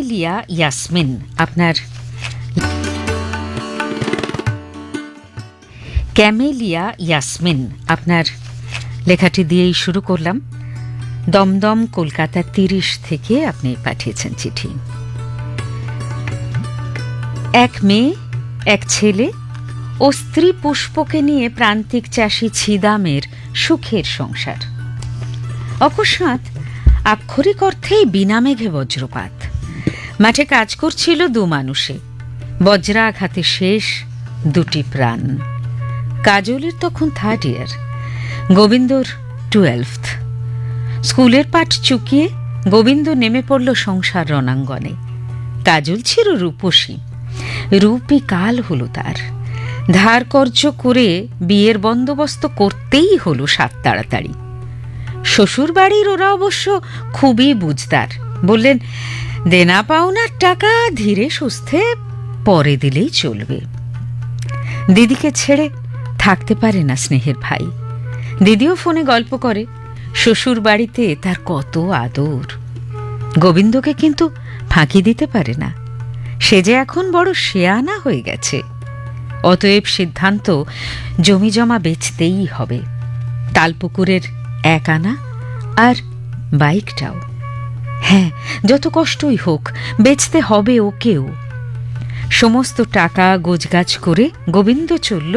Camellia Yasmin আপনার camellia Yasmin আপনার লেখাটি দিয়েই শুরু করলাম। দমদম কলকাতা ৩০ থেকে আপনি পাঠিয়েছেন চিঠি। এক মেয়ে, এক ছেলে ও স্ত্রী পুষ্পকে নিয়ে প্রান্তিক চাষি ছিদামের সুখের সংসার। অকস্মাৎ আক্ষরিক অর্থেই বিনা মেঘে বজ্রপাত। মাঠে কাজ করছিল দু মানুষে, বজ্রাঘাতে শেষ দুটি প্রাণ। কাজলের তখন 3rd ইয়ার, গোবিন্দর 12th। স্কুলের পাঠ চুকিয়ে গোবিন্দ নেমে পড়ল সংসার রণাঙ্গনে। কাজল ছিল রূপসী, রূপী কাল হলো তার। ধার কর্য করে বিয়ের বন্দোবস্ত করতেই হলো সাত তাড়াতাড়ি। শ্বশুর বাড়ির ওরা অবশ্য খুবই বুঝদার, বললেন দেনা পাওনার টাকা ধীরে সুস্থে পরে দিলেই চলবে। দিদিকে ছেড়ে থাকতে পারে না স্নেহের ভাই। দিদিও ফোনে গল্প করে শ্বশুর বাড়িতে তার কত আদর। গোবিন্দকে কিন্তু ফাঁকি দিতে পারে না, সে যে এখন বড় শেয়ানা হয়ে গেছে। অতএব সিদ্ধান্ত জমি জমা বেচতেই হবে, তালপুকুরের 1 আনা আর বাইকটাও। হ্যাঁ, যত কষ্টই হোক বেচতে হবে ওকেও। সমস্ত টাকা গোছগাছ করে গোবিন্দ চলল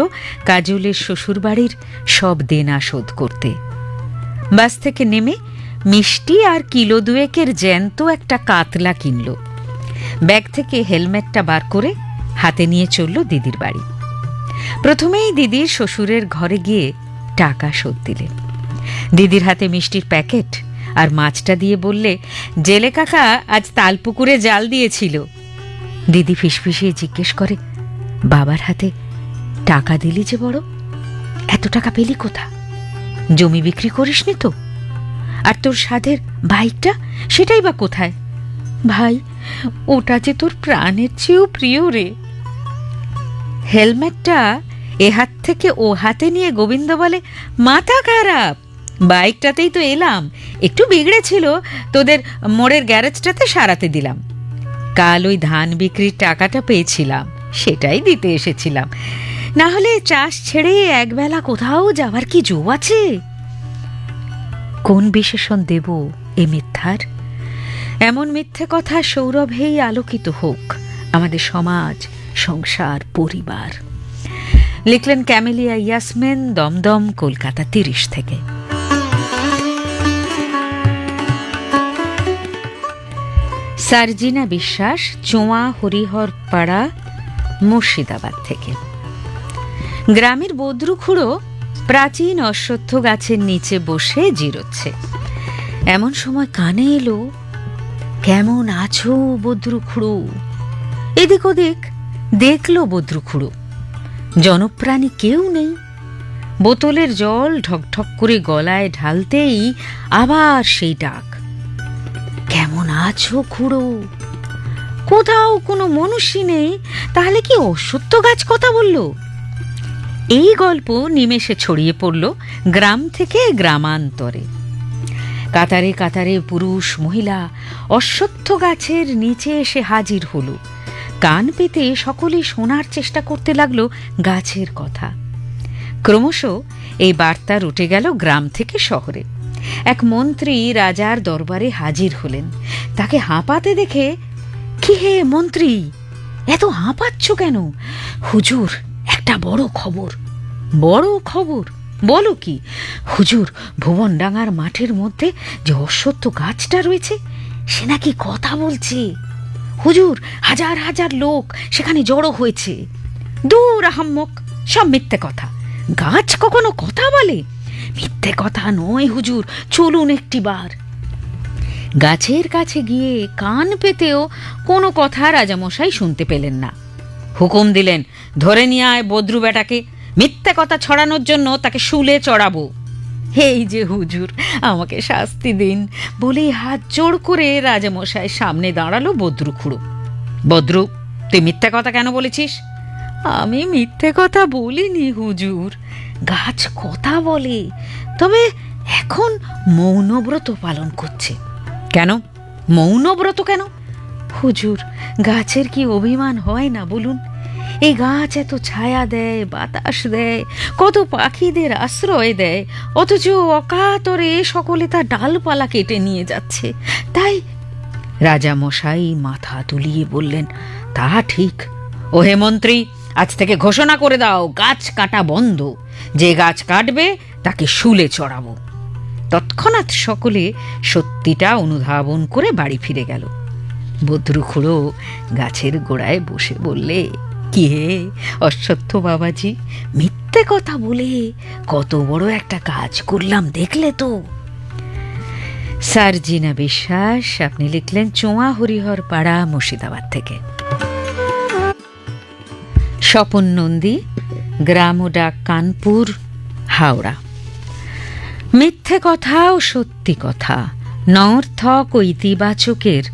কাজলের শ্বশুরবাড়ির সব দেনা শোধ করতে। বাস থেকে নেমে মিষ্টি আর কিলো 2 জ্যান্ত একটা কাতলা কিনল। ব্যাগ থেকে হেলমেটটা বার করে হাতে নিয়ে চলল দিদির বাড়ি। প্রথমেই দিদির শ্বশুরের ঘরে গিয়ে টাকা শোধ দিলেন। দিদির হাতে মিষ্টির প্যাকেট আর মাছটা দিয়ে বললে, জেলে কাকা আজ তালপুকুরে জাল দিয়েছিল। দিদি ফিসফিসিয়ে জিজ্ঞেস করে, বাবার হাতে টাকা দিলি যে বড়, এত টাকা পেলি কোথা? জমি বিক্রি করিসনি তো? আর তোর সাধের বাইকটা, সেটাই বা কোথায়? ভাই, ওটা যে তোর প্রাণের চেয়েও প্রিয় রে। হেলমেটটা এ হাত থেকে ও হাতে নিয়ে গোবিন্দ বলে, মাথা খারাপ, বাইকটাতেই তো এলাম, একটু বিগড়েছিল, তোদের মোড়ের গ্যারেজটাতে সারাতে দিলাম। কাল ওই ধান বিক্রির টাকাটা পেয়েছিলাম, সেটাই দিতে এসেছিলাম। না হলে চাষ ছেড়ে একবেলা কোথাও যাবার কি জো আছে? কোন বিশেষণ দেব এ মিথ্যার? এমন মিথ্যে কথা সৌরভেই আলোকিত হোক আমাদের সমাজ, সংসার, পরিবার। লিখলেন ক্যামেলিয়া ইয়াসমিন, দমদম কলকাতা 30 থেকে। সার্জিনা বিশ্বাস, চোয়া হরিহরপাড়া, মুর্শিদাবাদ থেকে। গ্রামের বদ্রু খুড়ো প্রাচীন অশ্বত্থ গাছের নিচে বসে জিরোচ্ছে। এমন সময় কানে এলো, কেমন আছো বদ্রু খুড়ো? এদিক ওদিক দেখল বদ্রু খুড়ো, জনপ্রাণী কেউ নেই। বোতলের জল ঢকঢক করে গলায় ঢালতেই আবার সেই ডাক, কেমন আছো খুড়ো? কোথাও কোনো মনুষ্যই নেই, তাহলে কি অশ্বত্থ গাছ কথা বলল? এই গল্প নিমেষে ছড়িয়ে পড়ল গ্রাম থেকে গ্রামান্তরে। কাতারে কাতারে পুরুষ মহিলা অশ্বত্থ গাছের নিচে এসে হাজির হলো। কান পেতে সকলেই শোনার চেষ্টা করতে লাগলো গাছের কথা। ক্রমশ এই বার্তা রটে গেল গ্রাম থেকে শহরে। এক মন্ত্রী রাজার দরবারে হাজির হলেন। তাকে হাঁপাতে দেখে, কি হে মন্ত্রী, এত হাঁপাচ্ছ কেন? হুজুর, একটা বড় খবর। বড় খবর? বলো কি? হুজুর, ভুবনডাঙ্গার মাঠের মধ্যে যে অশ্বত্থ গাছটা রয়েছে, সে নাকি কথা বলছে। হুজুর, হাজার হাজার লোক সেখানে জড়ো হয়েছে। দূর আহাম্মক, সব মিথ্যে কথা। গাছ কখনো কথা বলে? মিথ্যে কথা নয় হুজুর, চলুন একটিবার। গাছের কাছে গিয়ে কান পেতেও কোনো কথা রাজামশাই শুনতে পেলেন না। হুকুম দিলেন, ধরে নিয়ে আয় বদ্রু বেটাকে, মিথ্যে কথা ছড়ানোর জন্য তাকে শুলে চড়াবো। এই যে হুজুর, আমাকে শাস্তি দিন বলেই হাত জোড় করে রাজামশাই সামনে দাঁড়ালো বদ্রু খুড়ো। বদ্রু, তুই মিথ্যে কথা কেন বলেছিস? আমি মিথ্যে কথা বলিনি হুজুর, গাছ কথা বলে, তবে এখন মৌনব্রত পালন করছে। কেন মৌনব্রত কেন? হুজুর, গাছের কি অভিমান হয় না বলুন? এই গাছ এত ছায়া দেয়, বাতাস দেয়, কত পাখিদের আশ্রয় দেয়, অথচ অকাতরে সকলে তার ডালপালা কেটে নিয়ে যাচ্ছে। তাই রাজা মশাই মাথা তুলিয়ে বললেন, তা ঠিক। ওহে মন্ত্রী, আজ থেকে ঘোষণা করে দাও, গাছ কাটা বন্ধ। যে গাছ কাটবে তাকে শুলে চড়াবো। তৎক্ষণাৎ সকলে সত্যিটা অনুধাবন করে বাড়ি ফিরে গেল। বদ্রু খুড়ো গাছের গোড়ায় বসে বললে, কি হে অশ্বত্থ বাবাজি, মিথ্যে কথা বলে কত বড় একটা কাজ করলাম দেখলে তো। সার্জিনা বিশ্বাস, আপনি লিখলেন চোয়া হরিহর পাড়া, মুর্শিদাবাদ থেকে। স্বপন নন্দী, গ্রাম ও ডাক, কানপুর, হাওড়া। মিথ্যে কথা ও সত্যি কথা, নর্থক ও ইতিবাচকের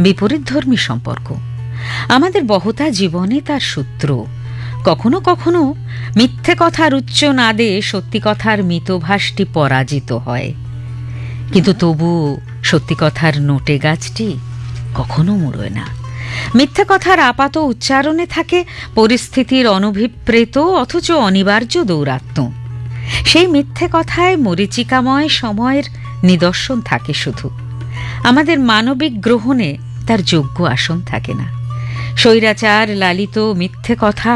বিপরীতধর্মী সম্পর্ক আমাদের বহতা জীবনে তার সূত্র। কখনো কখনো মিথ্যে কথার উচ্চ নাদে সত্যি কথার মিতভাসটি পরাজিত হয়, কিন্তু তবুও সত্যি কথার নোটে গাছটি কখনো মুড়োয় না। মিথ্যে কথার আপাত উচ্চারণে থাকে পরিস্থিতির অনভিপ্রেত অথচ অনিবার্য দৌরাত্ম্য। সেই মিথ্যে কথায় মরীচিকাময় সময়ের নিদর্শন থাকে শুধু, আমাদের মানবিক গ্রহণে তার যোগ্য আসন থাকে না। স্বৈরাচার লালিত মিথ্যে কথা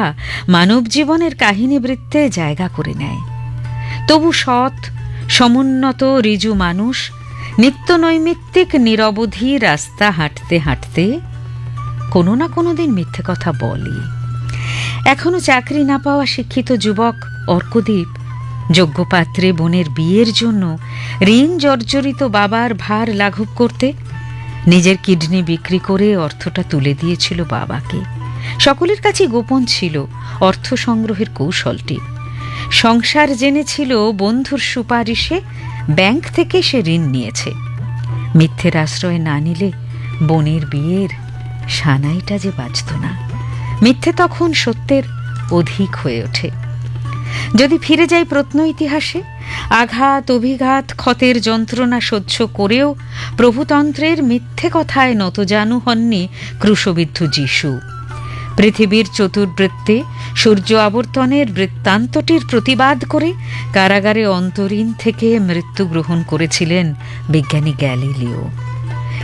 মানব জীবনের কাহিনী বৃত্তে জায়গা করে নেয়। তবু সৎ, সমুন্নত, ঋজু মানুষ নিত্য নৈমিত্তিক নিরবধি রাস্তা হাঁটতে হাঁটতে কোনো না কোনো দিন মিথ্যে কথা বলে। এখনো চাকরি না পাওয়া শিক্ষিত যুবক অর্কদ্বীপ যোগ্য পাত্রে বোনের বিয়ের জন্য ঋণ জর্জরিত বাবার ভার লাঘব করতে নিজের কিডনি বিক্রি করে অর্থটা তুলে দিয়েছিল বাবাকে। সকলের কাছে গোপন ছিল অর্থ সংগ্রহের কৌশলটি। সংসার জেনেছিল বন্ধুর সুপারিশে ব্যাংক থেকে সে ঋণ নিয়েছে। মিথ্যের আশ্রয় না নিলে বোনের বিয়ের সানাইটা যে বাজত না। মিথ্যে তখন সত্যের অধিক হয়ে ওঠে। যদি ফিরে যাই প্রত্ন ইতিহাসে, আঘাত অভিঘাত ক্ষতের যন্ত্রণা সহ্য করেও প্রভুতন্ত্রের মিথ্যে কথায় নতজানু হননি ক্রুশবিদ্ধ যিশু। পৃথিবীর চতুর্বৃত্তে সূর্য আবর্তনের বৃত্তান্তটির প্রতিবাদ করে কারাগারে অন্তরীণ থেকে মৃত্যু গ্রহণ করেছিলেন বিজ্ঞানী গ্যালিলিও।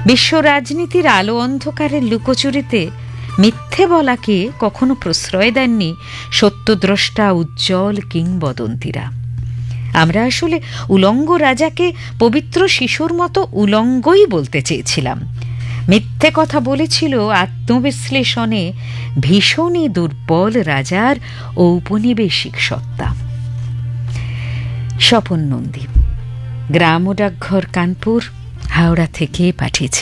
বিশ্ব রাজনীতির আলো অন্ধকারের লুকোচুরিতে মিথ্যে বলাকে কখনো প্রশ্রয় দেননি সত্যদ্রষ্টা উজ্জ্বল কিংবদন্তীরা। আমরা আসলে উলঙ্গ রাজাকে পবিত্র শিশুর মতো উলঙ্গই বলতে চেয়েছিলাম। মিথ্যে কথা বলেছিল আত্মবিশ্লেষণে ভীষণই দুর্বল রাজার ঔপনিবেশিক সত্তা। স্বপন নন্দী, গ্রাম ও ডাকঘর, কানপুর, হাওড়া থেকে পাঠিয়েছি।